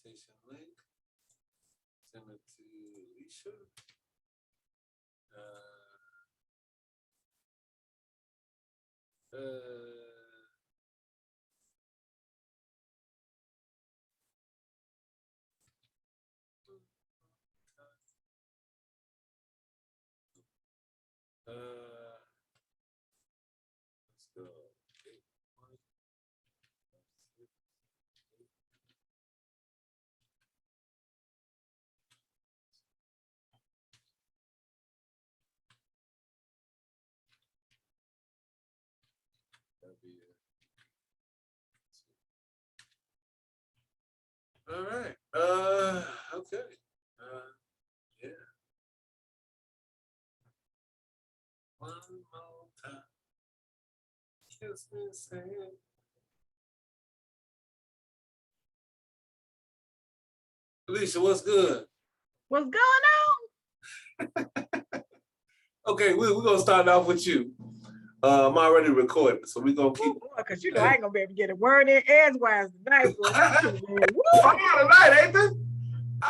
invitation link. Send it to Alicia. Let's go. That'd be it. All right. Okay. Yeah. One more time. Kiss me, say it. Alicia, what's good? What's going on? Okay, we're gonna start off with you. I'm already recording, so we're gonna keep. Because you know I ain't gonna be able to get a word in edgewise tonight. Boy. Fire tonight, ain't they?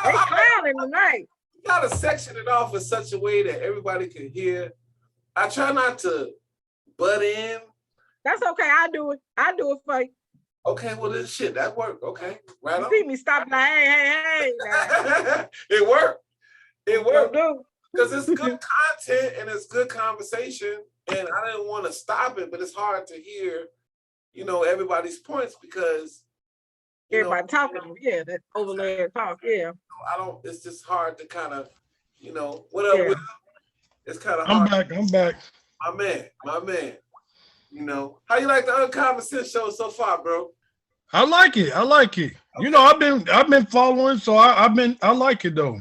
They clowning tonight. You gotta section it off in such a way that everybody can hear. I try not to butt in. That's okay. I do it. I do it for you. Okay, well this shit that worked. Okay, right You on. see me stop like, hey. It worked. It worked. Do. Because it's good content and it's good conversation. And I didn't want to stop it, but it's hard to hear, everybody's points because everybody talking, yeah, that overlay talk, yeah. It's just hard to kind of, what up with it's kind of hard. I'm back. My man. How you like the Uncommon Sense show so far, bro? I like it. Okay. I've been following, so I like it though.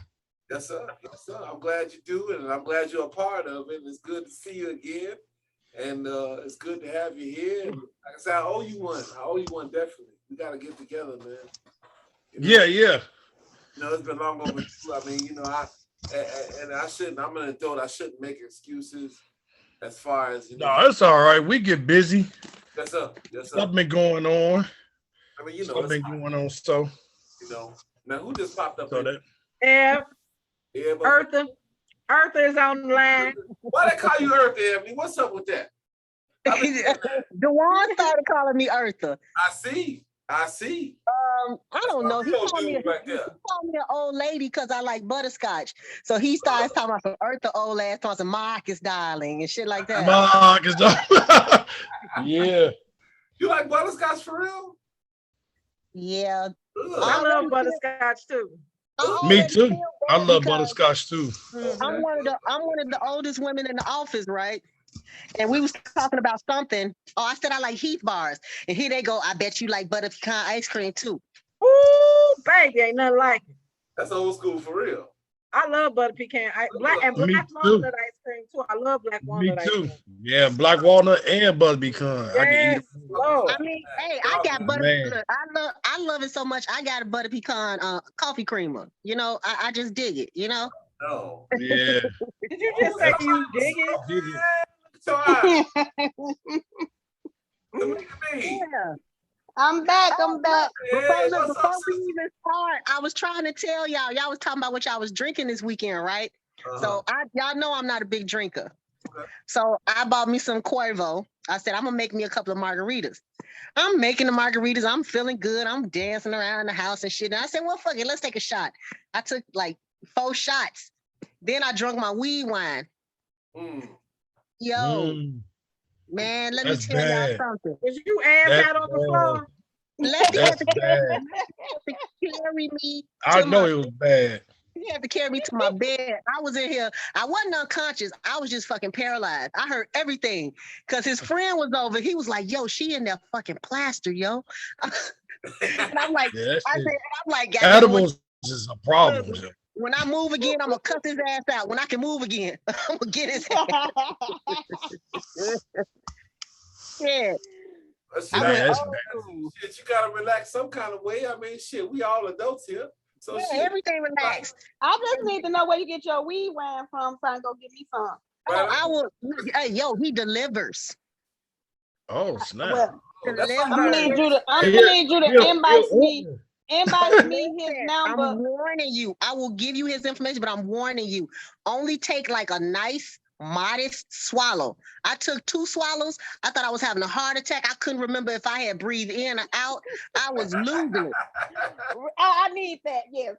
Yes, sir. I'm glad you do it, and I'm glad you're a part of it. It's good to see you again, and it's good to have you here. And like I said, I owe you one, definitely. We got to get together, man. Yeah. It's been long overdue. I mean, I'm an adult. I shouldn't make excuses as far as, No, it's all right. We get busy. Yes, sir. Stuff been going on. I mean, stuff been going on, so. Now who just popped up? So that. Eartha is on the line. Why they call you Eartha, Ebony? What's up with that? Dewan started calling me Eartha. I see. I don't know. He called me an old lady because I like butterscotch. So he starts talking about some Eartha old ass, talking some Marcus darling and shit like that. Marcus darling. Yeah. You like butterscotch for real? Yeah. I love butterscotch too. Me too. I love butterscotch too. I'm one of the oldest women in the office, right? And we was talking about something. Oh, I said I like Heath bars. And here they go. I bet you like butter pecan ice cream too. Ooh, baby, ain't nothing like it. That's old school for real. I love butter pecan. Black walnut ice cream too. I love black walnut ice cream. Me too. Yeah, black walnut and butter pecan. Yes, I can eat it. I mean, hey, I got butter. I love it so much. I got a butter pecan coffee creamer. I just dig it. No. Yeah. Did you just say you dig it? Yeah. I'm back. Before we even start, I was trying to tell y'all was talking about what y'all was drinking this weekend, right? So y'all know I'm not a big drinker. Okay. So I bought me some Cuervo. I said, I'm gonna make me a couple of margaritas. I'm making the margaritas. I'm feeling good. I'm dancing around the house and shit. And I said, well, fuck it, let's take a shot. I took like 4 shots. Then I drank my weed wine. Yo, man, let me tell y'all something. Was you ass out on the floor? He had to carry me. I know it was bad. He had to carry me to my bed. I was in here. I wasn't unconscious. I was just fucking paralyzed. I heard everything because his friend was over. He was like, yo, she in there fucking plaster, yo. And I'm like, edibles is a problem. When I move again, I'm gonna cut his ass out. When I can move again, I'm gonna get his ass. Yeah. Shit, you gotta relax some kind of way. I mean, shit, we all adults here. So everything relaxed. I just need to know where you get your weed wine from so I can go get me some. I will. Hey, yo, he delivers. Oh, snap. Well, I'm gonna need you to inbox me. Inbox me his Listen, number. I'm warning you. I will give you his information, but I'm warning you. Only take like a nice, modest swallow. I took 2 swallows. I thought I was having a heart attack. I couldn't remember if I had breathed in or out. I was losing it. I need that. Yes.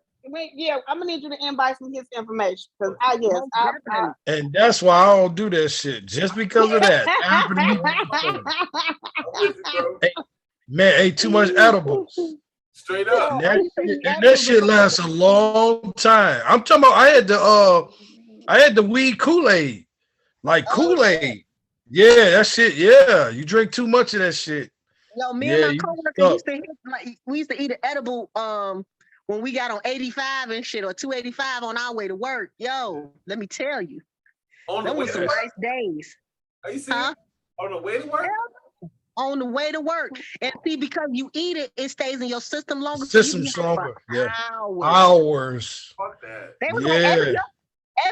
Yeah, I'm gonna need you to inbox me his information because Most definitely. And that's why I don't do that shit. Just because of that. Happened to me before. I'm with you, bro. Man, ate too much edibles. Straight up. And that shit lasts a long time. I'm talking about I had the weed Kool-Aid. Like Kool-Aid. Yeah, that shit. Yeah. You drink too much of that shit. Yo, me Yeah, and you my coworker stuck. used to we used to eat an edible when we got on 85 and shit or 285 on our way to work. Yo, let me tell you, On the them way was to some work? nice days. Are you serious? Huh? On the way to work? On the way to work. And see, because you eat it, it stays in your system longer. So you System be high for stronger. Yeah. hours. Hours. Fuck that. They was like, Ebony,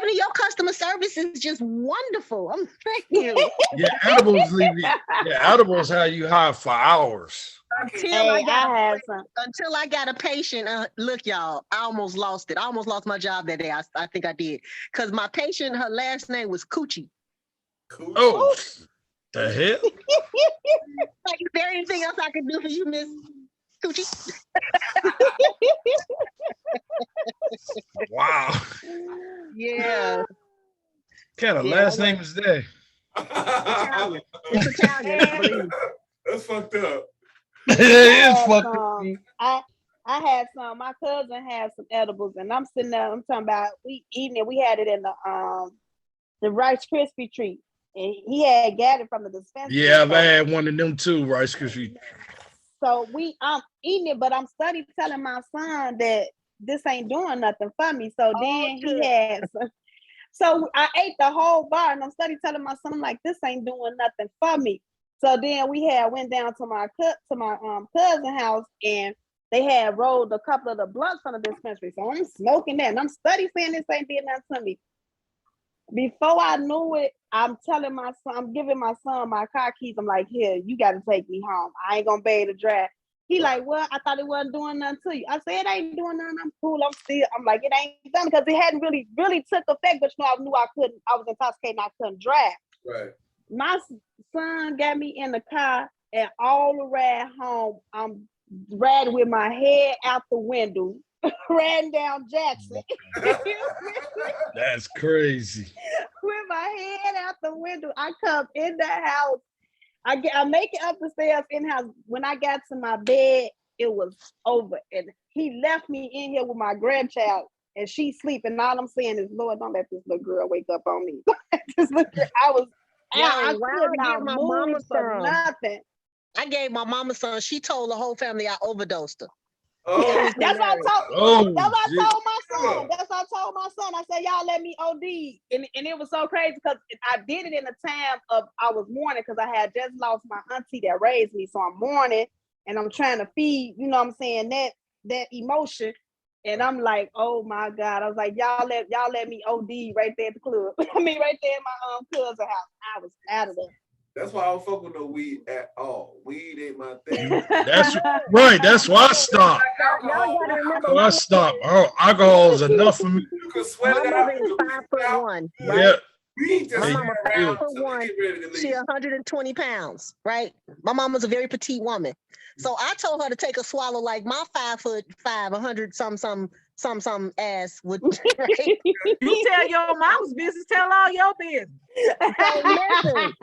Yeah. your customer service is just wonderful. I'm thank you. Yeah. Edibles leave you. Yeah. Edibles have you high for hours. Until Hey, I got I had some. until I got a patient. Look, y'all, I almost lost it. I almost lost my job that day. I think I did. Because my patient, her last name was Coochie. Cool. Oh, the hell? Like, is there anything else I can do for you, Miss Coochie? Wow. Yeah. Kind of Yeah, last that name is that? Italian. It's Italian, I believe. That's fucked up. It I is had fucking. some. I had some. My cousin had some edibles, and I'm sitting there. I'm talking about we eating it. We had it in the Rice Krispie treat, and he had got it from the dispensary. Yeah, I've had one of them too, Rice Krispie. So I'm eating it, but I'm study telling my son that this ain't doing nothing for me. So then he had some. So I ate the whole bar, and I'm study telling my son, I'm like, this ain't doing nothing for me. So then we went down to my cousin house, and they had rolled a couple of the blunts from the dispensary. So I'm smoking that, and I'm study saying this ain't did nothing to me. Before I knew it, I'm telling my son, I'm giving my son my car keys. I'm like, here, you got to take me home. I ain't gonna be able to drive. He like, well, I thought it wasn't doing nothing to you. I said, it ain't doing nothing. I'm cool. I'm like, it ain't done because it hadn't really took effect. But I knew I couldn't. I was intoxicated. And I couldn't drive. Right. My son got me in the car, and all the ride home, I'm riding with my head out the window, riding down Jackson. That's crazy. With my head out the window, I come in the house. I make it up the stairs in the house. When I got to my bed, it was over, and he left me in here with my grandchild, and she's sleeping. All I'm saying is, Lord, don't let this little girl wake up on me. I was. I could not move for nothing. I gave my mama some. She told the whole family I overdosed her. Oh, That's what I told. Oh, That's what I shit. told my son. That's what I told my son. I said, y'all let me OD. And it was so crazy because I did it in the time of I was mourning because I had just lost my auntie that raised me. So I'm mourning and I'm trying to feed, you know what I'm saying, that emotion. And I'm like, oh my God. I was like, y'all let me OD right there at the club. I mean, right there in my cousin's house. I was out of there. that's why I don't fuck with no weed at all. Weed ain't my thing. That's right. That's why I stopped. Alcohol. So I stopped. Oh, alcohol is enough for me. You can sweat My it out. mother You is can breathe it out. 5'1", Yeah. right? Weed just My Hey, mama you. 5'1". She She 120 pounds, right? My mama's a very petite woman. So I told her to take a swallow like my 5'5", 100 some ass would. Right? You tell your mom's business, tell all your business. So listen.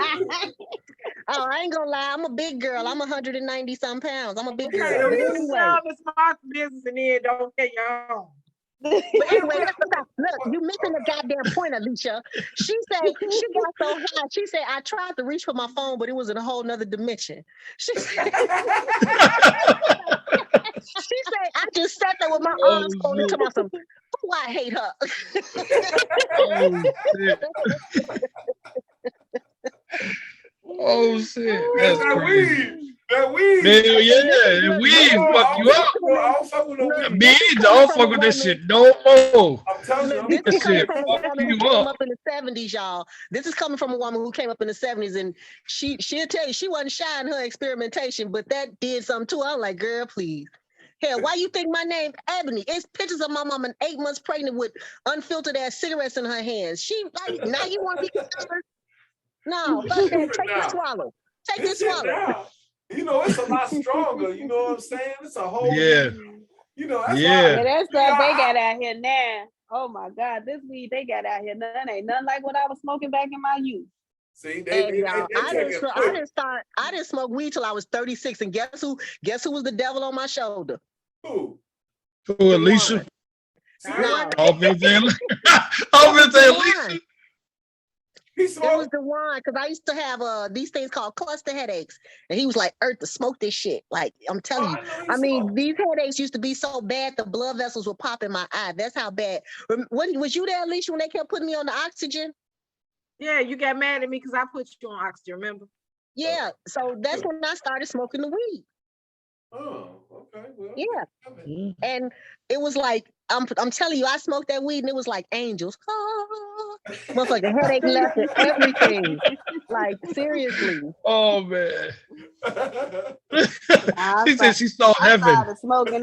Oh, I ain't gonna lie. I'm a big girl. I'm 190 some pounds. I'm a big girl. Okay, But you anyway, tell Miss Martha's business and then don't tell your own. but anyway, that's the fact. Look, you missing the goddamn point, Alicia. She said she got so high. She said I tried to reach for my phone, but it was in a whole nother dimension. She said, I just sat there with my arms folded to myself. Oh, I hate her. Oh shit. Oh shit. That's that crazy. weed. That weed. Man, yeah, weed fuck you up. I don't fuck with no weed. Me, don't fuck with this shit no more. I'm telling you, Look, I'm this is coming shit from a fuck woman who you came up. up in the 70s, y'all. This is coming from a woman who came up in the 70s, and she'll tell you she wasn't shy in her experimentation, but that did something too. I'm like, girl, please. Hell, why you think my name Ebony? It's pictures of my mama 8 months pregnant with unfiltered ass cigarettes in her hands. She like, now you want to be concerned? No, fuck that. Take this swallow. Take this swallow. Now, you know, it's a lot stronger. You know what I'm saying? It's a whole. Yeah. You know, that's Yeah, why. that stuff they got out here now. Oh my God, this weed they got out here, none ain't nothing like what I was smoking back in my youth. See, I didn't smoke weed till I was 36, and guess who was the devil on my shoulder? Who? Who, Alicia? No. Off his Alicia. He It was the one, because I used to have these things called cluster headaches. And he was like, Earth, to smoke this shit. Like, I'm telling you. I mean, these headaches used to be so bad, the blood vessels would pop in my eye. That's how bad. Was you there, Alicia, when they kept putting me on the oxygen? Yeah, you got mad at me because I put you on oxygen, remember? Yeah, so that's when I started smoking the weed. Oh, okay. Well, yeah. And it was like, I'm telling you, I smoked that weed and it was like angels. Motherfucking headache left and everything. Like, seriously. Oh, man. She said she saw heaven. I started smoking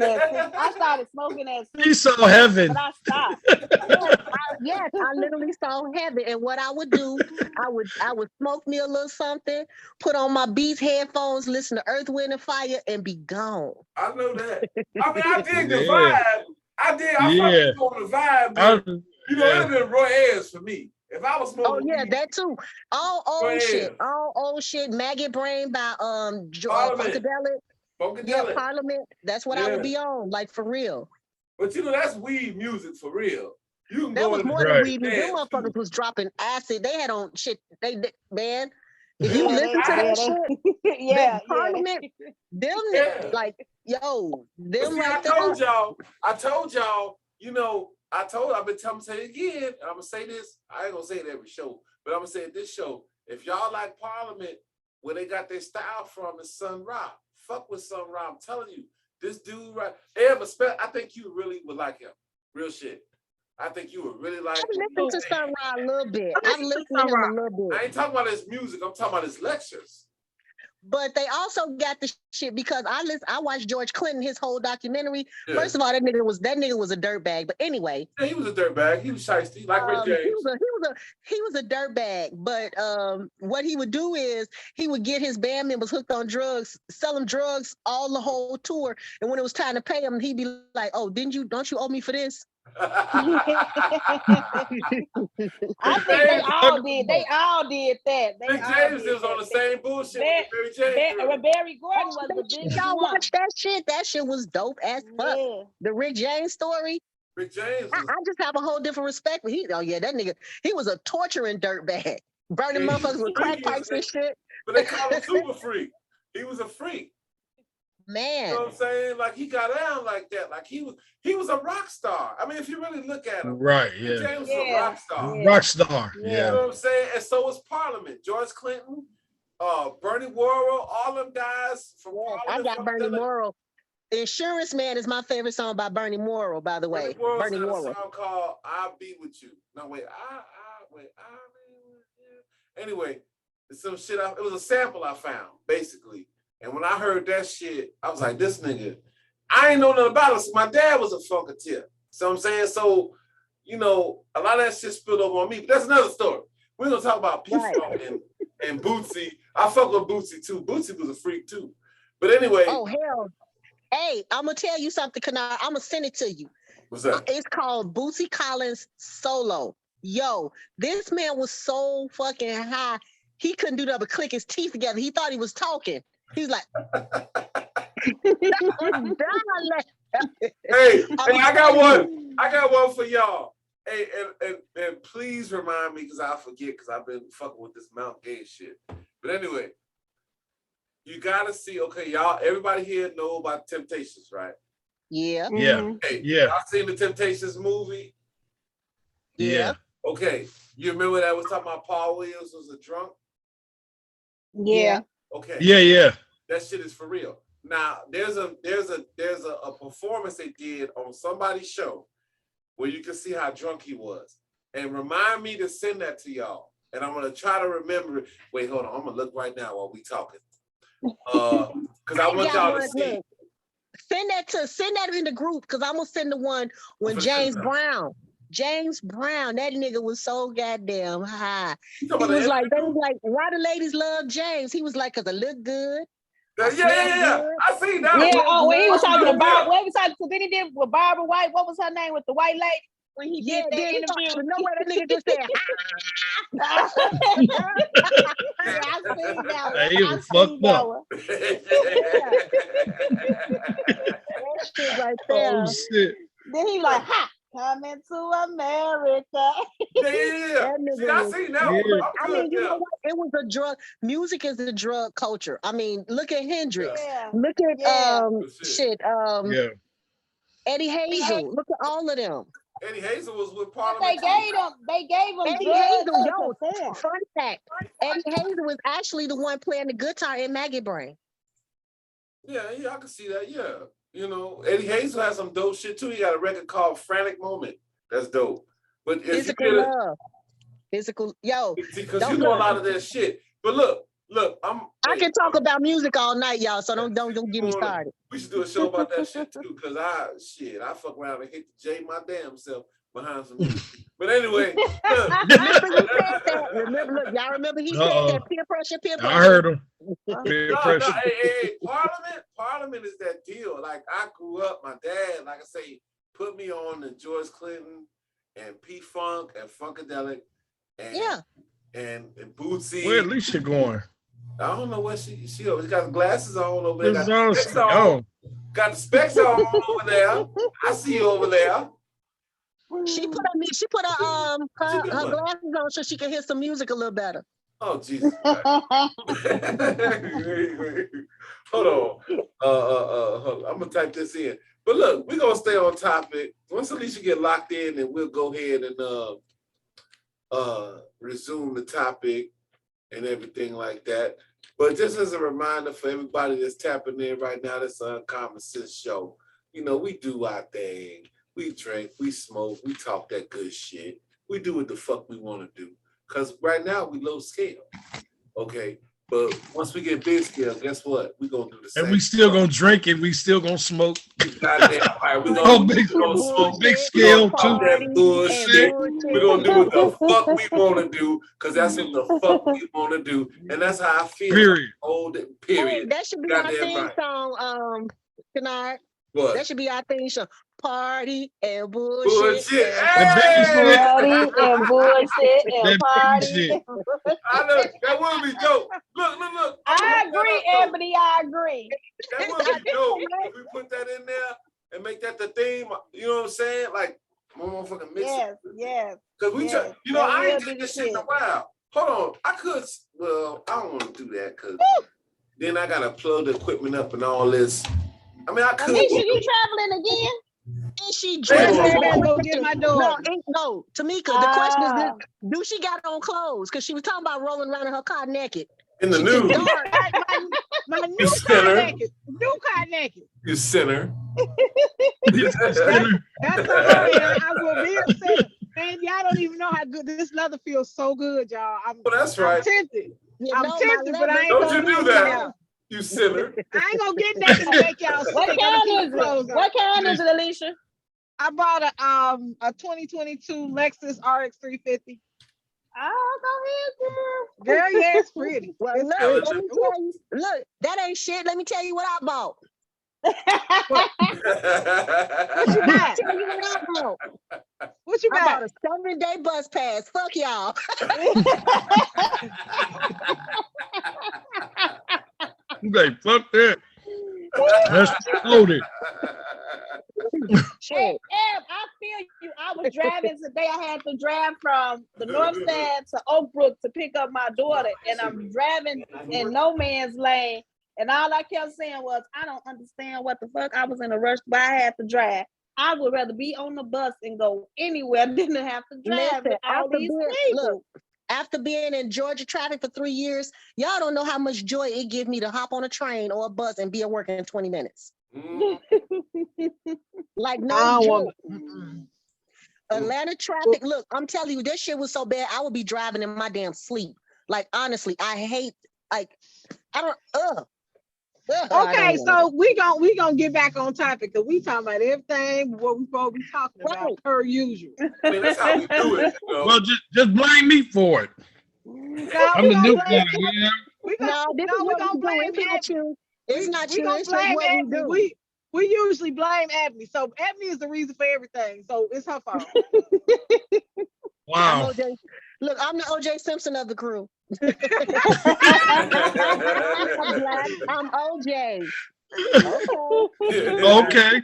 that. She saw heaven. But I stopped. Yes, I literally saw heaven. And what I would do, I would smoke me a little something, put on my Beats headphones, listen to Earth, Wind, and Fire, and be gone. I know that. I mean, I dig the vibe. I fucking on the vibe. Man. You know, it'd have been Roy Ayers for me. If I was smoking. Oh yeah, that too. All old shit. Maggot Brain by Funkadelic. Yeah, Parliament. That's what I would be on, like for real. But you know, that's weed music for real. You can that was more than weed. Them motherfuckers was dropping acid. They had on shit. Man, if you listen to that shit, Parliament, them niggas, like, yo, them right there. I told y'all, you know, I've been telling to say it again, and I'm gonna say this. I ain't gonna say it every show, but I'm gonna say it this show. If y'all like Parliament, where they got their style from is Sun Ra. Fuck with Sun Ra. I'm telling you, this dude right. I think you really would like him. Real shit. I think you would really like him. I've listened to Sun Ra a little bit. I've listened to him a little bit. I ain't talking about his music. I'm talking about his lectures. But they also got the shit because I watched George Clinton, his whole documentary. Yeah. First of all, that nigga was a dirtbag. But anyway, yeah, he was a dirtbag. He was shiesty, like Rick James. He was a dirtbag. But what he would do is he would get his band members hooked on drugs, sell them drugs all the whole tour, and when it was time to pay him, he'd be like, "Oh, don't you owe me for this?" I think they all did that. Rick James was on the same bullshit with Barry James. Barry Gordon was the big y'all watch that shit. That shit was dope as fuck. Yeah. The Rick James story. Rick James. I just have a whole different respect. That nigga, he was a torturing dirtbag, burning motherfuckers with crack pipes and shit. But they call him super freak. He was a freak. Man, you know what I'm saying? Like he got down like that. Like he was a rock star. I mean, if you really look at him, right? Yeah, James was a rock star. Yeah. Rock star. Yeah. You know what I'm saying? And so was Parliament. George Clinton, Bernie Worrell, all them guys from Parliament. I got Bernie Worrell. Insurance Man is my favorite song by Bernie Worrell, by the way. Bernie Worrell. A song called "I'll Be With You." No, wait, Anyway, it's some shit. It was a sample I found, basically. And when I heard that shit, I was like, this nigga, I ain't know nothing about it. So my dad was a funketeer. So I'm saying, so, you know, a lot of that shit spilled over on me. But that's another story. We're going to talk about P-Funk and Bootsy. I fuck with Bootsy, too. Bootsy was a freak, too. But anyway. Oh, hell. Hey, I'm going to tell you something, Kanar. I'm going to send it to you. What's that? It's called Bootsy Collins Solo. Yo, this man was so fucking high. He couldn't do nothing but click his teeth together. He thought he was talking. He's like, hey, I got one for y'all. Hey, and please remind me because I forget because I've been fucking with this Mount Gay shit. But anyway, you gotta see. Okay, y'all. Everybody here know about Temptations, right? Yeah. Yeah. Hey, yeah. Y'all seen the Temptations movie? Yeah. Okay. You remember that was talking about Paul Williams was a drunk? Yeah. Okay. Yeah. That shit is for real. Now there's a performance they did on somebody's show where you can see how drunk he was. And remind me to send that to y'all. And I'm gonna try to remember it. Wait, hold on. I'm gonna look right now while we talking. Because I want y'all to see. Send that in the group because I'm gonna send the one when James Brown, that nigga was so goddamn high. He was like, they was like, why the ladies love James? He was like, cause I look good. Yeah. I seen that. Yeah. Oh, when he was talking to Barbara, what he was talking to? Then he did with Barbara White. What was her name with the white lady? When he did that interview. You know what that nigga just said? I seen that one. He was fucked up. That shit right there. Oh shit. Then he like, ha, coming to America. Yeah. See, I seen that one. I mean, you know what? It was a drug. Music is the drug culture. I mean, look at Hendrix. Yeah. Look at Yeah. Eddie Hazel. Look at all of them. Eddie Hazel was with But Parliament. they gave him Eddie Hazel, fun fact. Eddie Hazel was actually the one playing the guitar in Maggie Brain. Yeah, I can see that. Yeah. You know, Eddie Hazel has some dope shit too. He got a record called Frantic Moment. That's dope. But Physical love. Physical, yo. Because you know a lot of that shit. But look, I can talk about music all night, y'all. So don't get me started. We should do a show about that shit too. Because I fuck around and hit the J my damn self behind some music. But anyway, remember, y'all remember he said that peer pressure. I heard him. Peer pressure. Hey, Parliament is that deal. Like I grew up, my dad, like I say, put me on the George Clinton and P-Funk and Funkadelic and Bootsy. Where Alicia going? I don't know what she always got the glasses on over there. Got the specs on over there. I see you over there. She put her glasses on so she can hear some music a little better. Oh Jesus! Hold on. Hold on. I'm gonna type this in. But look, we're gonna stay on topic. Once Alicia get locked in, and we'll go ahead and resume the topic and everything like that. But just as a reminder for everybody that's tapping in right now, that's the Uncommon Sense Show. You know, we do our thing. We drink, we smoke, we talk that good shit. We do what the fuck we want to do. Because right now, we low scale. Okay? But once we get big scale, guess what? We're going to do the same. And we still going to drink it. We still going to smoke. Goddamn right. We're going to smoke big scale, too. That bullshit. We're going to do what the fuck we want to do. Because that's what the fuck we want to do. And that's how I feel. Period. Period. Hey, that should be our theme song, Kennard. What? That should be our theme song. Party and bullshit. Bullshit. Party and bullshit and party. I know that would be dope. Look. I agree, Ebony. I agree. That would be dope if we put that in there and make that the theme. You know what I'm saying? Like, motherfucking mix it. Yes. Because we try, you know, I ain't did this shit in a while. Hold on. I don't want to do that because then I got to plug the equipment up and all this. I mean, I could. Alicia, you traveling again? Is she dressed? Go get my dog. No, Tamika, the question is this, do she got on clothes? Because she was talking about rolling around in her car naked. In the news. My new car naked. New car naked. You sinner. That's all right. I will be upset. Man, y'all don't even know how good this leather feels. So good, y'all. That's right. I'm tempted. I'm tempted, but I ain't don't gonna you do that. You sinner. I ain't gonna get naked and make y'all sick. What kind is it? What kind is it, Alicia? I bought a 2022 Lexus RX 350. Oh, go ahead, Girl, yeah, it's pretty. Well, It's look, pretty. let me tell you, look, that ain't shit. Let me tell you what I bought. What you got? Tell you what I bought. What you I got? bought a 7-day bus pass. Fuck y'all. Like, fuck that. That's loaded. Hey, Eb, I feel you. I was driving today. I had to drive from the north side to Oak Brook to pick up my daughter, and I'm driving in no man's lane. And all I kept saying was, I don't understand what the fuck. I was in a rush, but I had to drive. I would rather be on the bus and go anywhere than to have to drive with all these people. Look, after being in Georgia traffic for 3 years, y'all don't know how much joy it gives me to hop on a train or a bus and be at work in 20 minutes. Like, no joke. Atlanta traffic, look, I'm telling you, this shit was so bad, I would be driving in my damn sleep. Like, honestly, I hate, like, I don't, Okay, so we gonna get back on topic because we talking about everything what we supposed to be talking about per usual. I mean, that's how we do it. You know? Well, just blame me for it. No, I'm the new guy. Yeah. We No, this is what we do. It's not you. It's not you. It's just what we do. We usually blame Ebony. So Ebony is the reason for everything. So it's her fault. Wow. Look, I'm the OJ Simpson of the crew. I'm OJ. Okay.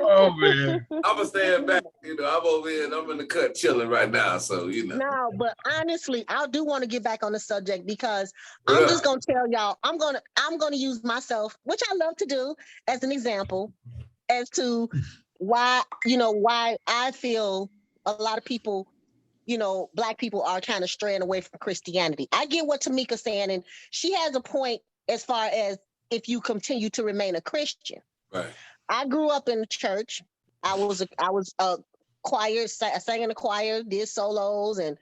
Oh man. I'm gonna stand back. You know, I'm over here and I'm in the cut chilling right now. So you know. No, but honestly, I do want to get back on the subject because I'm just gonna tell y'all. I'm gonna use myself, which I love to do, as an example, as to why I feel a lot of people, Black people are kind of straying away from Christianity. I get what Tamika's saying, and she has a point as far as if you continue to remain a Christian. Right. I grew up in the church. I was a choir, sang in the choir, did solos, and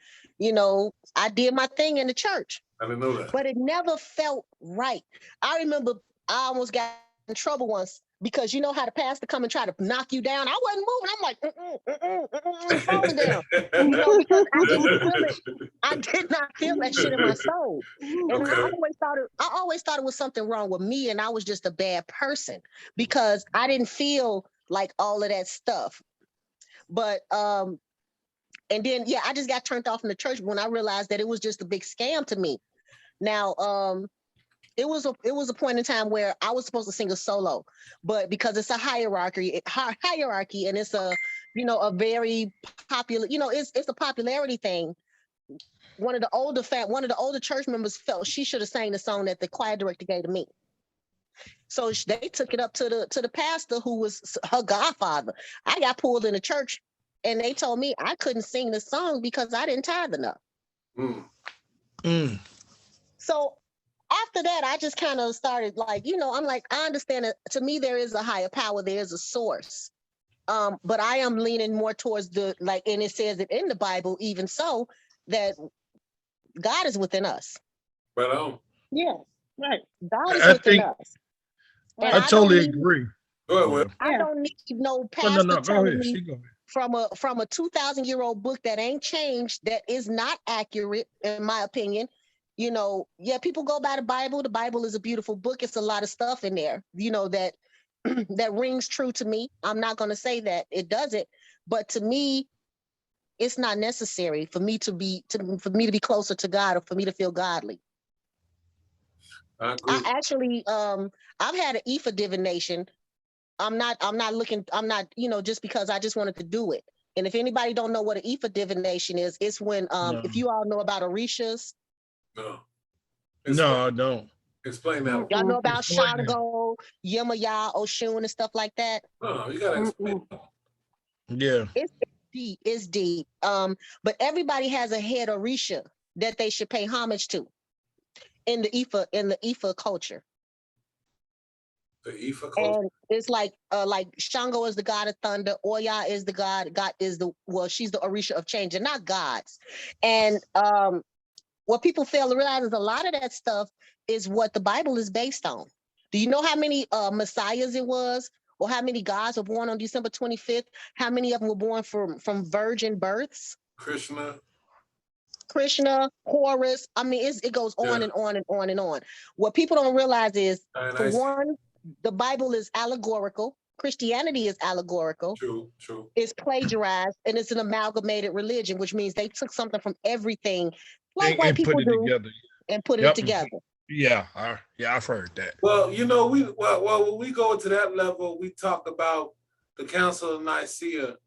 I did my thing in the church. I didn't know that. But it never felt right. I remember I almost got in trouble once because you know how the pastor come and try to knock you down. I wasn't moving. I'm like, falling down. Because I didn't feel it. I did not feel that shit in my soul. And I always thought it was something wrong with me, and I was just a bad person because I didn't feel like all of that stuff. But and then I just got turned off from the church when I realized that it was just a big scam to me. Now, it was a point in time where I was supposed to sing a solo, but because it's a hierarchy, and it's a very popular, it's a popularity thing. One of the older church members felt she should have sang the song that the choir director gave to me. So they took it up to the pastor who was her godfather. I got pulled in the church, and they told me I couldn't sing the song because I didn't tithe enough. So after that, I just kind of started I'm like, I understand that to me there is a higher power, there is a source. But I am leaning more towards and it says it in the Bible, even so, that God is within us. Right on. Yeah, right. God is within us. And I totally agree. Go ahead, I don't need no pastor telling me Go ahead. from a 2,000-year-old book that ain't changed, that is not accurate, in my opinion. People go by the Bible. The Bible is a beautiful book. It's a lot of stuff in there, that that rings true to me. I'm not going to say that it doesn't, but to me, it's not necessary for me to be closer to God or for me to feel godly. I agree. I actually, I've had an Ephah divination. I'm not looking, just because I just wanted to do it. And if anybody don't know what an Ephah divination is, it's when, if you all know about Orishas. No, I don't. Explain that. Y'all know about Shango, Yemaya, Oshun, and stuff like that? No, you gotta explain that. Yeah. It's deep. But everybody has a head Orisha that they should pay homage to in the Ifa culture. The Ifa culture. And it's like Shango is the god of thunder, Oya is the god is she's the Orisha of change, and not gods. And what people fail to realize is a lot of that stuff is what the Bible is based on. Do you know how many messiahs it was, or how many gods were born on December 25th? How many of them were born from virgin births? Krishna, Horus. I mean, it goes on and on and on and on. What people don't realize is, for one, the Bible is allegorical. Christianity is allegorical. True. It's plagiarized, and it's an amalgamated religion, which means they took something from everything, like white people do, together. And put it together. Yeah, I've heard that. Well, when we go to that level, we talk about the Council of Nicaea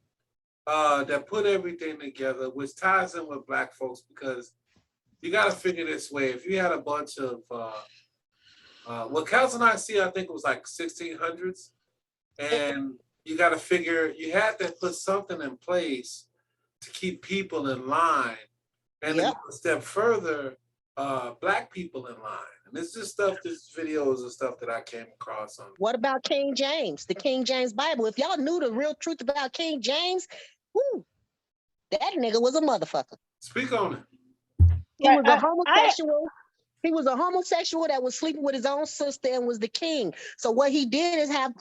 that put everything together, which ties in with Black folks, because you got to figure this way. If you had a bunch of, Council of Nicaea, I think it was like 1600s, and you got to figure you had to put something in place to keep people in line, and then a step further, Black people in line. And this is videos and stuff that I came across on. What about King James, the King James Bible? If y'all knew the real truth about King James, that nigga was a motherfucker. Speak on it. He was a homosexual. He was a homosexual that was sleeping with his own sister and was the king. So what he did is have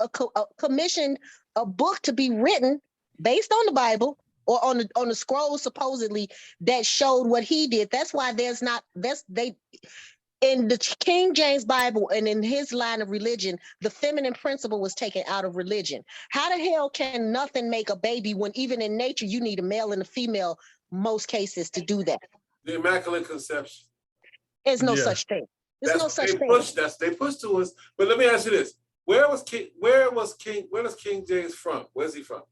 commissioned a book to be written based on the Bible or on the scroll supposedly that showed what he did. That's why they in the King James Bible and in his line of religion, the feminine principle was taken out of religion. How the hell can nothing make a baby when even in nature you need a male and a female most cases to do that? The Immaculate Conception. There's no such thing. There's no such thing. That's they push to us. But let me ask you this: where is King James from? Where's he from?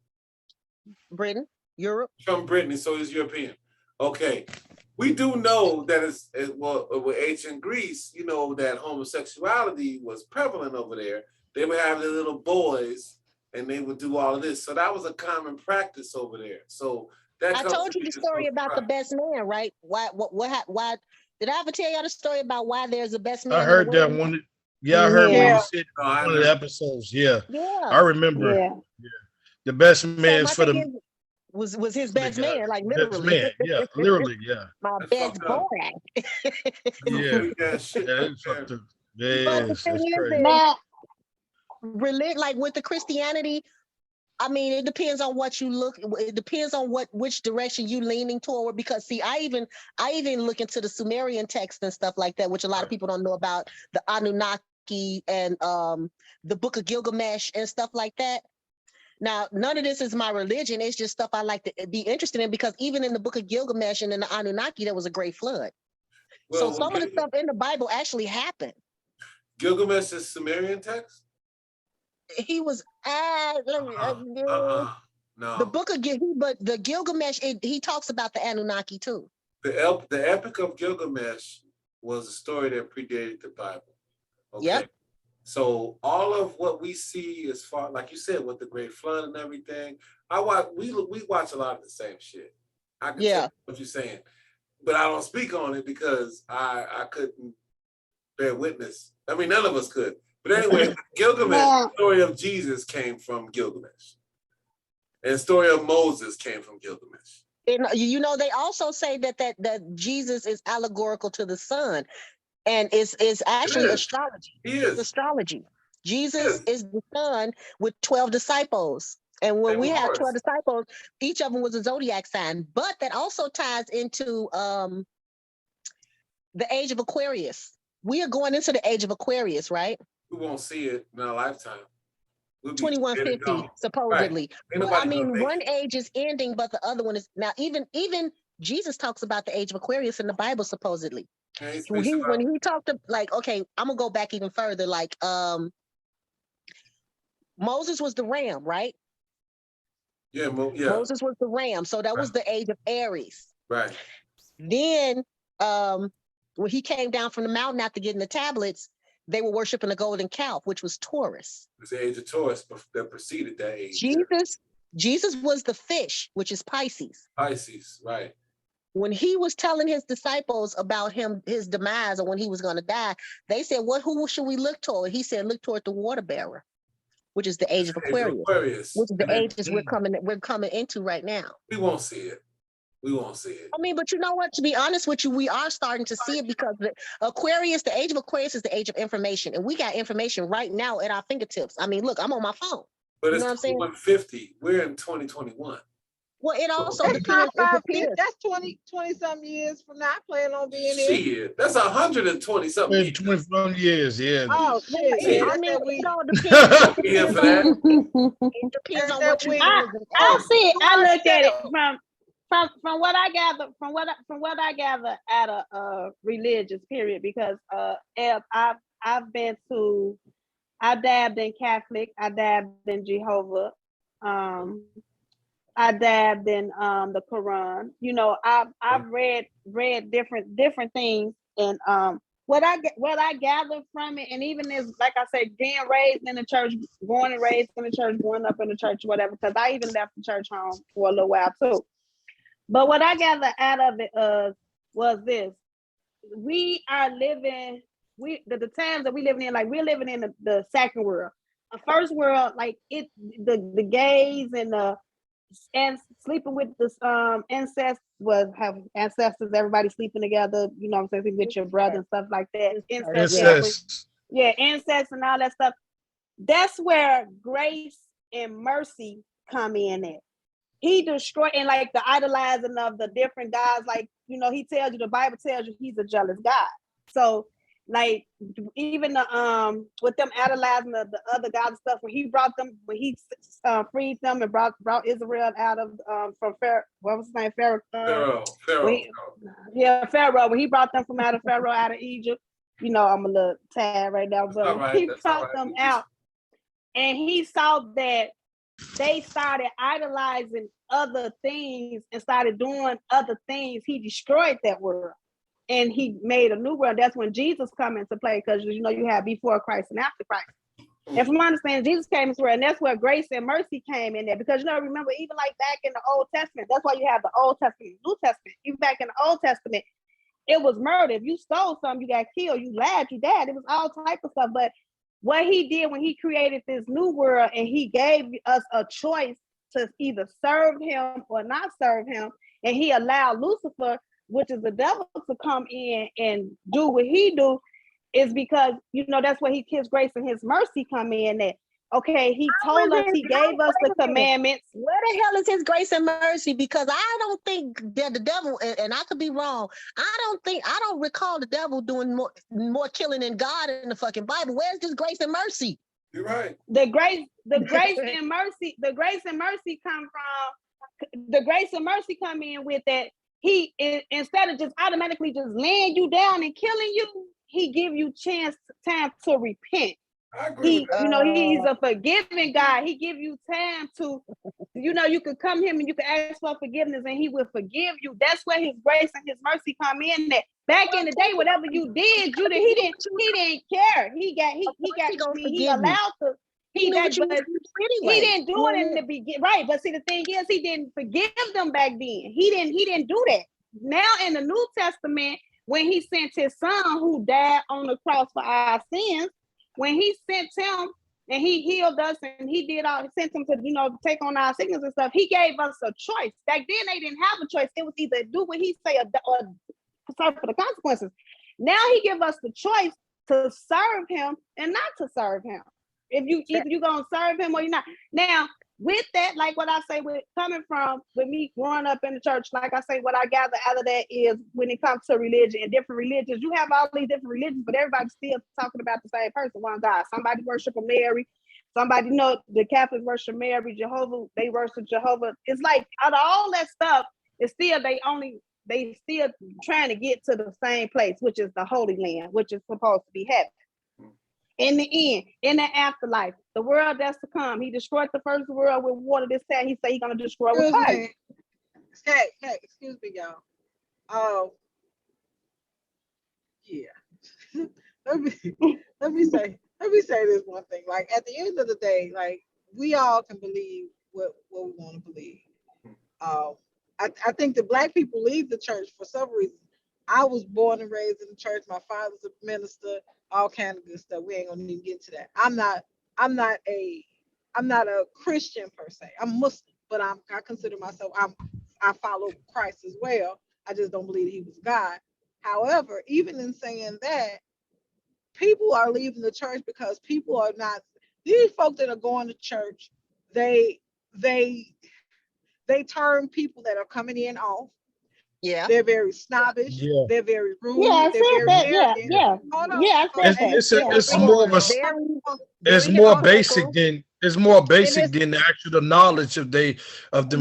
Britain, Europe. From Britain, so he's European. Okay. We do know that with ancient Greece, you know, that homosexuality was prevalent over there. They would have their little boys and they would do all of this. So that was a common practice over there. So that I told you the story about the best man, right? Why did I ever tell y'all the story about why there's a best man? I heard that one. Yeah, I heard when you said one of the episodes. Yeah. I remember. Yeah. The best man's for the was his best man, like literally. Man. Yeah, literally, yeah. My best boy. Yeah. That's crazy. Like with the Christianity, I mean, it depends on what you look. It depends on which direction you leaning toward. Because see, I even look into the Sumerian text and stuff like that, which a lot of people don't know about, the Anunnaki and the Book of Gilgamesh and stuff like that. Now, none of this is my religion. It's just stuff I like to be interested in, because even in the Book of Gilgamesh and in the Anunnaki, there was a great flood. Well, so some of the stuff in the Bible actually happened. Gilgamesh is Sumerian text? He was no. The Book of but the Gilgamesh, he talks about the Anunnaki too. The Epic of Gilgamesh was a story that predated the Bible. Okay? Yep. So all of what we see as far, like you said, with the Great Flood and everything, we watch a lot of the same shit. I can tell what you're saying, but I don't speak on it because I couldn't bear witness. I mean, none of us could. But anyway, Gilgamesh, the story of Jesus came from Gilgamesh. And the story of Moses came from Gilgamesh. And, you know, they also say that Jesus is allegorical to the sun. And it's actually astrology. It's astrology. Jesus is the son with 12 disciples. And when we have 12 disciples, each of them was a zodiac sign. But that also ties into the Age of Aquarius. We are going into the Age of Aquarius, right? We won't see it in our lifetime. 2150, supposedly. Right. Well, I mean, one age is ending, but the other one is now. Even Jesus talks about the Age of Aquarius in the Bible, supposedly. When he talked to, like, okay, I'm gonna go back even further. Like, Moses was the ram, right? Yeah. Moses was the ram, so that was the age of Aries. Right. Then, when he came down from the mountain after getting the tablets, they were worshiping the golden calf, which was Taurus. It was the age of Taurus that preceded that age. Jesus was the fish, which is Pisces. Pisces, right. When he was telling his disciples about his demise or when he was going to die, they said, who should we look toward? He said, look toward the water bearer, which is the Age of Aquarius. Which is the ages we're coming into right now. We won't see it. I mean, but you know what? To be honest with you, we are starting to see it, because the Age of Aquarius is the age of information. And we got information right now at our fingertips. I mean, look, I'm on my phone. But it's 2150. We're in 2021. Well, it also depends. That's 20 something years from now. I plan on being here. Shit, that's 120 something years. 20 years, yeah. Oh, shit. I mean, it all depends. It depends on what you I see it. I look at it from what I gather, from what I gather at a religious period, because I dabbed in Catholic, I dabbed in Jehovah, I dabbed in the Quran. You know, I've read different things, and what I gather from it, and even as, like I said, being raised in the church, born and raised in the church, growing up in the church, whatever, because I even left the church home for a little while too. But what I gather out of it was this: we are living, the times that we living in, like we're living in the second world. The first world, like the gays and the and sleeping with this incest was have ancestors, everybody sleeping together, you know what I'm saying, sleeping with your brother and stuff like that. Incest, Incest. yeah, incest and all that stuff. That's where grace and mercy come in at. He destroyed, and like the idolizing of the different gods, like, you know, he tells you, the Bible tells you he's a jealous God. So like even the with them idolizing the other gods and stuff, when he freed them and brought Israel out of from Pharaoh, what was his name, Pharaoh? Pharaoh. When he brought them from out of Egypt, you know, I'm a little tired right now, but he brought them out, and he saw that they started idolizing other things and started doing other things. He destroyed that world and he made a new world. That's when Jesus come into play, because you know you have before Christ and after Christ. And from my understanding, Jesus came into world, and that's where grace and mercy came in there. Because you know, remember, even like back in the Old Testament, that's why you have the Old Testament and New Testament. Even back in the Old Testament, it was murder. If you stole something, you got killed, you lied, you died. It was all type of stuff. But what he did when he created this new world, and he gave us a choice to either serve him or not serve him, and he allowed Lucifer, which is the devil, to come in and do what he do, is because, you know, that's where his grace and his mercy come in at. Okay, he told us, he gave us the commandments. Where the hell is his grace and mercy? Because I don't think that the devil, and I could be wrong, I don't recall the devil doing more killing than God in the fucking Bible. Where's this grace and mercy? You're right. The grace and mercy come in with that. He, instead of just automatically just laying you down and killing you, he give you time to repent. I agree with that. You know, he's a forgiving God. He give you time to, you know, you could come to him and you can ask for forgiveness and he will forgive you. That's where his grace and his mercy come in. That back in the day, whatever you did, he didn't care. He didn't do it in the beginning, right? But see, the thing is, he didn't forgive them back then. He didn't do that. Now in the New Testament, when he sent his son who died on the cross for our sins, when he sent him and he healed us and he sent him to, you know, take on our sickness and stuff, he gave us a choice. Back then they didn't have a choice. It was either do what he say or suffer for the consequences. Now he give us the choice to serve him and not to serve him. Either you gonna serve him or you're not. Now, with that, like what I say, with me growing up in the church, like I say, what I gather out of that is when it comes to religion and different religions, you have all these different religions, but everybody's still talking about the same person, one God. Somebody worship a Mary, somebody, you know, the Catholics worship Mary, Jehovah, they worship Jehovah. It's like out of all that stuff, it's still they still trying to get to the same place, which is the Holy Land, which is supposed to be heaven. In the end, in the afterlife, the world that's to come, he destroyed the first world with water. This time, he said he's gonna destroy with fire. Hey, excuse me, y'all. Yeah. let me say this one thing. Like at the end of the day, like we all can believe what we want to believe. I think the Black people leave the church for some reason. I was born and raised in the church. My father's a minister. All kind of good stuff. We ain't gonna even get to that. I'm not a Christian per se. I'm Muslim, but I consider myself, I follow Christ as well. I just don't believe he was God. However, even in saying that, people are leaving the church because people are not, these folk that are going to church, they turn people that are coming in off. Yeah, they're very snobbish. Yeah. They're very rude. Yeah, they're very arrogant. Yeah. Hold on. Yeah, it's more of a. It's more basic than the actual knowledge of them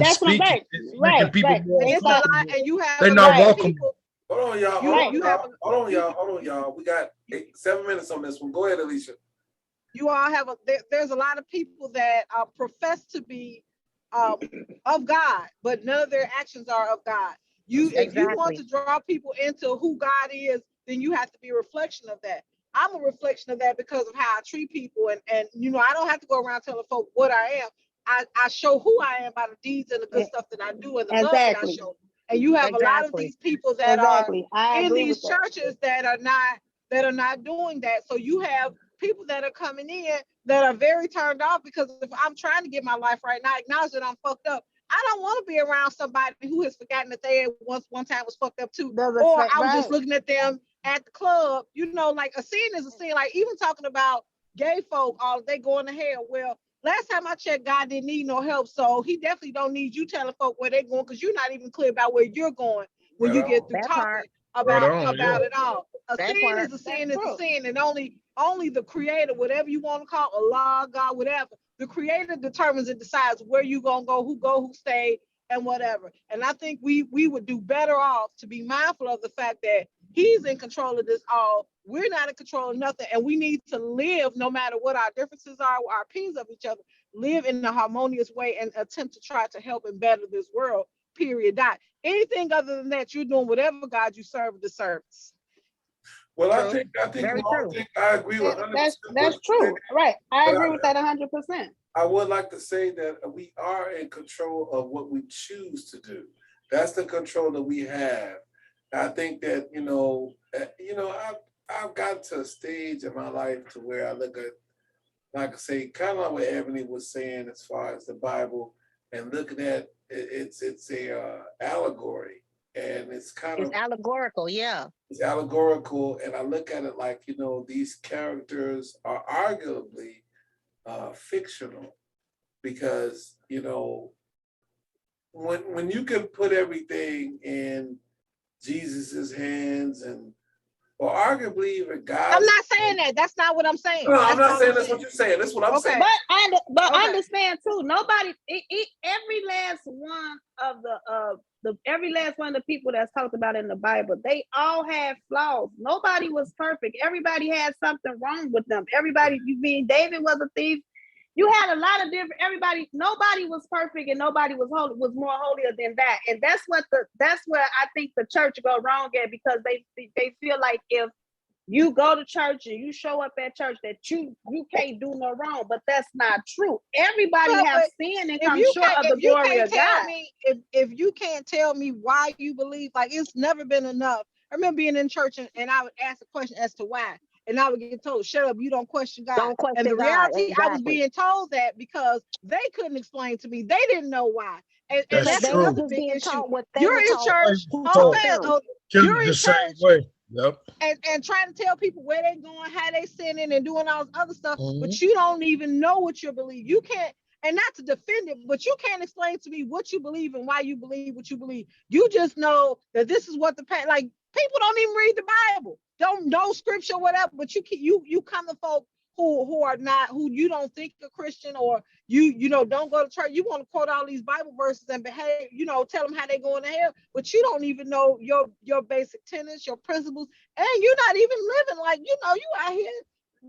That's speaking. Right. People more and you have they're not welcome. Hold on, y'all. We got 7 minutes on this one. Go ahead, Alicia. You all have there's a lot of people that profess to be of God, but none of their actions are of God. If you want to draw people into who God is, then you have to be a reflection of that. I'm a reflection of that because of how I treat people, and you know, I don't have to go around telling folks what I am. I show who I am by the deeds and the good stuff that I do and the love that I show. And you have a lot of these people that are in these churches that are not doing that. So you have people that are coming in that are very turned off because if I'm trying to get my life right now, I acknowledge that I'm fucked up. I don't want to be around somebody who has forgotten that they one time was fucked up too. Doesn't Or say- I was just right. looking at them at the club. You know, like a sin is a sin. Like even talking about gay folk, they going to hell. Well, last time I checked, God didn't need no help, so He definitely don't need you telling folk where they're going, because you're not even clear about where you're going when Right you get on. through That talking part. Right about on, yeah. it all. A That sin part. is a That's sin is a true. sin, and only the Creator, whatever you want to call Allah, God, whatever, the Creator determines and decides where you gonna go, who stay, and whatever. And I think we would do better off to be mindful of the fact that He's in control of this all. We're not in control of nothing, and we need to live, no matter what our differences are, our opinions of each other, live in a harmonious way and attempt to try to help and better this world. Period. Dot. Anything other than that, you're doing whatever God you serve the service. Well, True. I think Very one true. thing I agree with 100%. That's true. Right. I But agree with that 100%. I would like to say that we are in control of what we choose to do. That's the control that we have. I think that, I've got to a stage in my life to where I look at, like I say, kind of like what Ebony was saying as far as the Bible, and looking at it's a allegory, and it's kind It's of allegorical, yeah. it's allegorical, and I look at it like, these characters are arguably fictional, because when you can put everything in Jesus's hands, or arguably even God. I'm not saying that. That's not what I'm saying. No, I'm That's not saying that's what you're saying. That's what I'm Okay. saying. But Okay. understand too, nobody, every last one of every last one of the people that's talked about in the Bible, they all had flaws. Nobody was perfect. Everybody had something wrong with them. David was a thief. You had a lot of different, nobody was perfect, and nobody was more holier than that. And that's where I think the church go wrong at, because they feel like if you go to church and you show up at church that you can't do no wrong, but that's not true. Everybody Well, have but sinned and if come you short can't, of the if you glory can't of tell God. me, if you can't tell me why you believe, like it's never been enough. I remember being in church and I would ask a question as to why, and I would get told, "Shut up, you don't question God." Don't And the question God. reality, I was Exactly. being told that because they couldn't explain to me. They didn't know why, and That's that's Because they true. were another just big being issue. taught what they You're were in taught. church, Who oh, taught man, them? you're The in same church, way. Yep. and trying to tell people where they going, how they sinning, and doing all this other stuff, Mhm. but you don't even know what you believe. You can't, and not to defend it, but you can't explain to me what you believe and why you believe what you believe. You just know that this is what like people don't even read the Bible, don't know scripture, whatever. But you come to folk who are not, who you don't think are Christian, or don't go to church. You want to quote all these Bible verses and behave, tell them how they going to hell, but you don't even know your basic tenets, your principles, and you're not even living like you out here.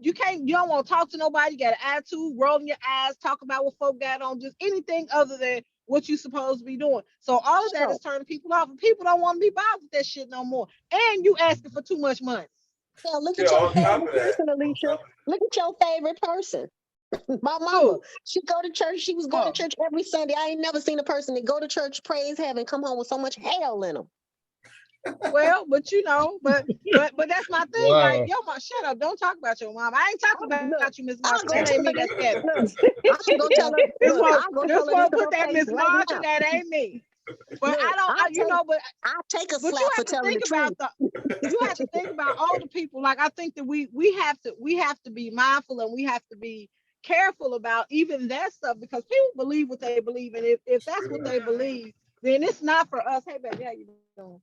You don't want to talk to nobody. You got an attitude, rolling your eyes, talk about what folk got on, just anything other than what you supposed to be doing. So all of that is turning people off, and people don't want to be bothered with that shit no more. And you asking for too much money. Yeah, look Yeah, at your on top favorite of that, person, Alicia. Look at your favorite person. My mama. Who? She go to church. She was going to church every Sunday. I ain't never seen a person that go to church, praise heaven, come home with so much hell in them. Well, but but that's my thing. Wow. Like, yo, shut up. Don't talk about your mom. I ain't talking about you, Miss I'll Marshall. go That tell ain't her me. That's this. Kevin. Look, I'll go tell her. This Look, one, I'll go tell her this to put her that face Miss right Marshall. now. That ain't me. But Look, I don't. I'll take a But you slap for have to telling think the truth. about you have to think about all the people. Like, I think that we have to be mindful, and we have to be careful about even that stuff, because people believe what they believe, and if that's what they believe, then it's not for us. Hey baby, how you doing?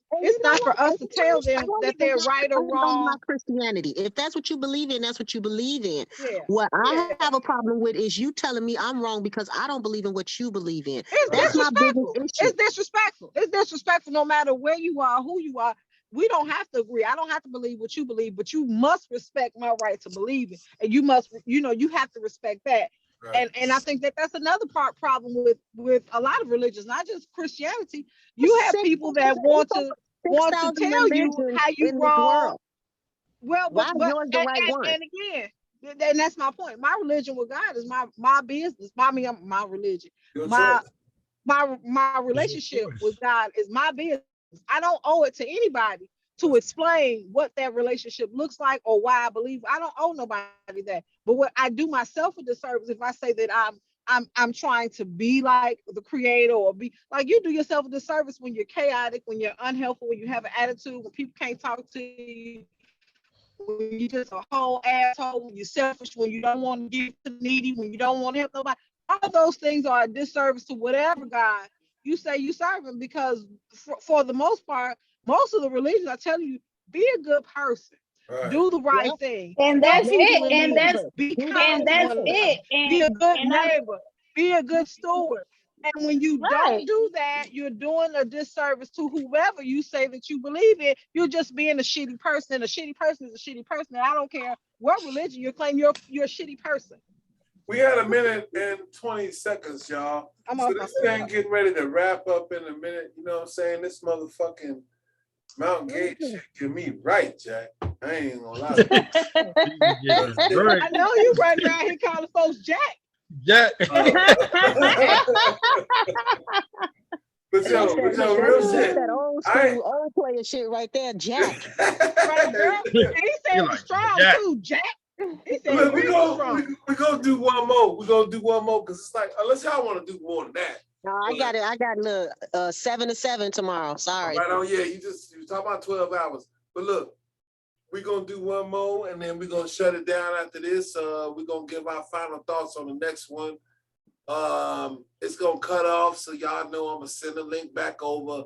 And It's you know not for what? us And to you know tell what? I them don't that even they're have to right or stand on my wrong. Christianity. If that's what you believe in, that's what you believe in. Yeah. What I Yeah. have a problem with is you telling me I'm wrong because I don't believe in what you believe in. It's That's my biggest disrespectful. issue. It's disrespectful. It's disrespectful no matter where you are, who you are. We don't have to agree. I don't have to believe what you believe, but you must respect my right to believe it. And you must, you have to respect that. right. And I think that that's another problem with a lot of religions, not just Christianity. You have people that want to 6,000 tell you religions how you in this wrong. world. Well, Why is but yours the right one? and again, and that's my point. My religion with God is my business. My religion. Your My choice. my relationship with God is my business. I don't owe it to anybody to explain what that relationship looks like or why I believe. I don't owe nobody that. But what I do myself a disservice if I say that I'm trying to be like the creator or be like you do yourself a disservice when you're chaotic, when you're unhelpful, when you have an attitude, when people can't talk to you, when you're just a whole asshole, when you're selfish, when you don't want to give to the needy, when you don't want to help nobody. All those things are a disservice to whatever God you say you serving, because for the most part, most of the religions, I tell you, be a good person. Right. Do the right Yeah. thing. And Help that's people it. in And need. that's Be Do kind and to that's one another. it. Be a good And I'm neighbor. Be a good steward. And when you right. don't do that, you're doing a disservice to whoever you say that you believe in. You're just being a shitty person. And a shitty person is a shitty person. And I don't care what religion you claim, you're a shitty person. We had a minute and 20 seconds, y'all. I'm So off my this thing getting ready to wrap up in a minute. You know what I'm saying? This motherfucking Mount Gate shit get me right, Jack. I ain't gonna lie. Great. I know you running around here calling folks Jack. Yeah. But yo, real That's shit. that old school, old player shit right there, Jack. Right, girl. And he said You're it was like, strong Jack. too, Jack. He said Look, it was strong. we gonna do one more. We're gonna do one more because it's like, unless y'all want to do more than that. No, I got it. I got a little 7 to 7 tomorrow. Sorry. Right on, yeah. You talk about 12 hours. But look, we're gonna do one more and then we're gonna shut it down after this. We're gonna give our final thoughts on the next one. It's gonna cut off, so y'all know I'm gonna send the link back over.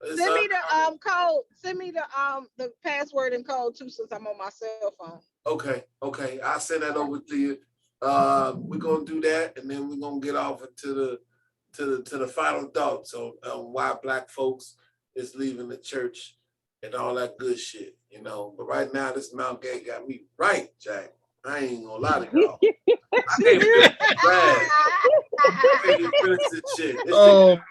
Send me the code. Send me the password and code too, since I'm on my cell phone. Okay. I'll send that over to you. We're gonna do that, and then we're gonna get off into the final thoughts on why Black folks is leaving the church and all that good shit, you know. But right now, this Mount Gay got me right, Jack. I ain't gonna lie to y'all. I can't finish this shit. Oh